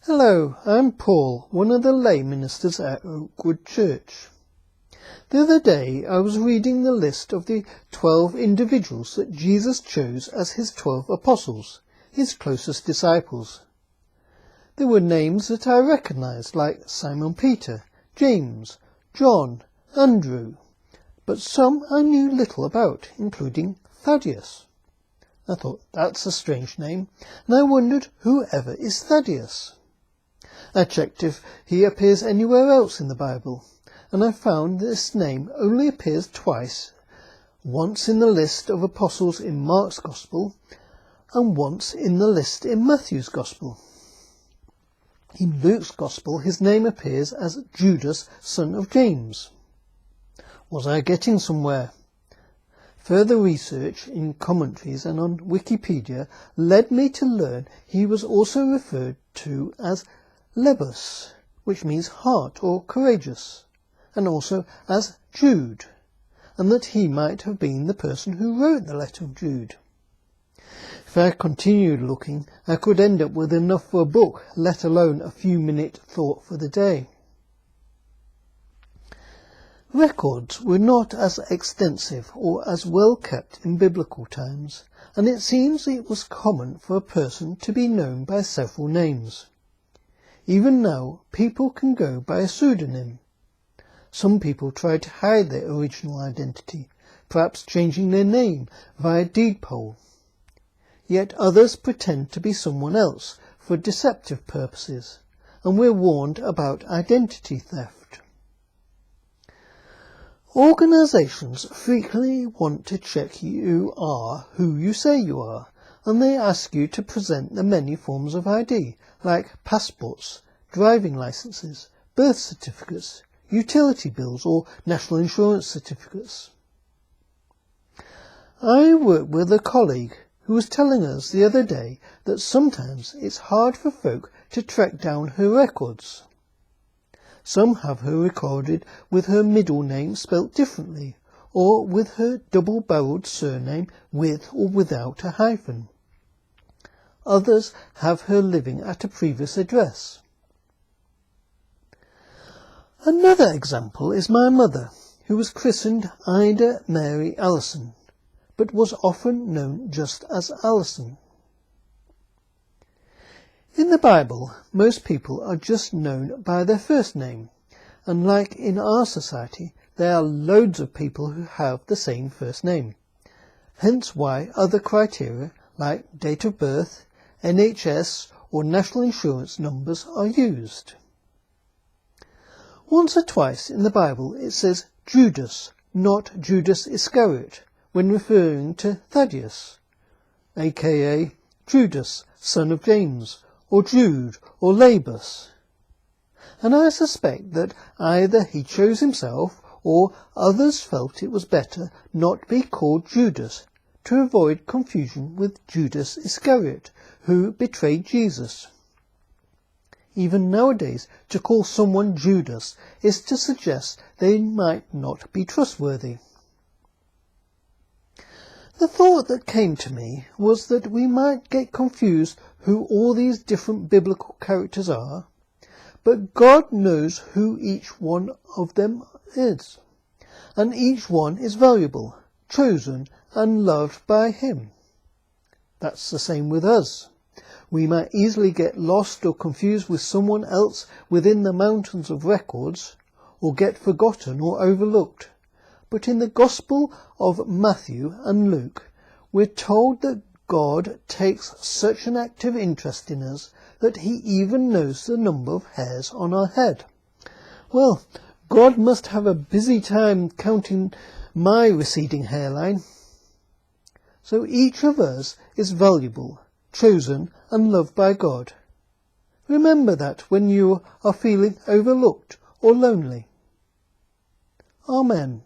Hello, I'm Paul, one of the lay ministers at Oakwood Church. The other day I was reading the list of the 12 individuals that Jesus chose as his 12 apostles, his closest disciples. There were names that I recognised, like Simon Peter, James, John, Andrew, but some I knew little about, including Thaddeus. I thought, that's a strange name, and I wondered whoever is Thaddeus. I checked if he appears anywhere else in the Bible, and I found this name only appears twice, once in the list of apostles in Mark's Gospel, and once in the list in Matthew's Gospel. In Luke's Gospel his name appears as Judas, son of James. Was I getting somewhere? Further research in commentaries and on Wikipedia led me to learn he was also referred to as Lebus, which means heart or courageous, and also as Jude, and that he might have been the person who wrote the letter of Jude. If I continued looking, I could end up with enough for a book, let alone a few-minute thought for the day. Records were not as extensive or as well kept in biblical times, and it seems it was common for a person to be known by several names. Even now, people can go by a pseudonym. Some people try to hide their original identity, perhaps changing their name via deed poll. Yet others pretend to be someone else for deceptive purposes, and we're warned about identity theft. Organisations frequently want to check you are who you say you are, and they ask you to present the many forms of ID, like passports, driving licenses, birth certificates, utility bills or national insurance certificates. I work with a colleague who was telling us the other day that sometimes it's hard for folk to track down her records. Some have her recorded with her middle name spelt differently, or with her double-barrelled surname with or without a hyphen. Others have her living at a previous address. Another example is my mother, who was christened Ida Mary Allison, but was often known just as Allison. In the Bible, most people are just known by their first name, and like in our society, there are loads of people who have the same first name. Hence why other criteria, like date of birth, NHS or national insurance numbers are used. Once or twice in the Bible it says Judas, not Judas Iscariot, when referring to Thaddeus, aka Judas, son of James, or Jude, or Lebus. And I suspect that either he chose himself, or others felt it was better not be called Judas, to avoid confusion with Judas Iscariot, who betrayed Jesus. Even nowadays, to call someone Judas is to suggest they might not be trustworthy. The thought that came to me was that we might get confused who all these different biblical characters are, but God knows who each one of them is, and each one is valuable, chosen and loved by him. That's the same with us. We might easily get lost or confused with someone else within the mountains of records, or get forgotten or overlooked. But in the Gospel of Matthew and Luke, we're told that God takes such an active interest in us that he even knows the number of hairs on our head. Well, God must have a busy time counting my receding hairline. So each of us is valuable, chosen and loved by God. Remember that when you are feeling overlooked or lonely. Amen.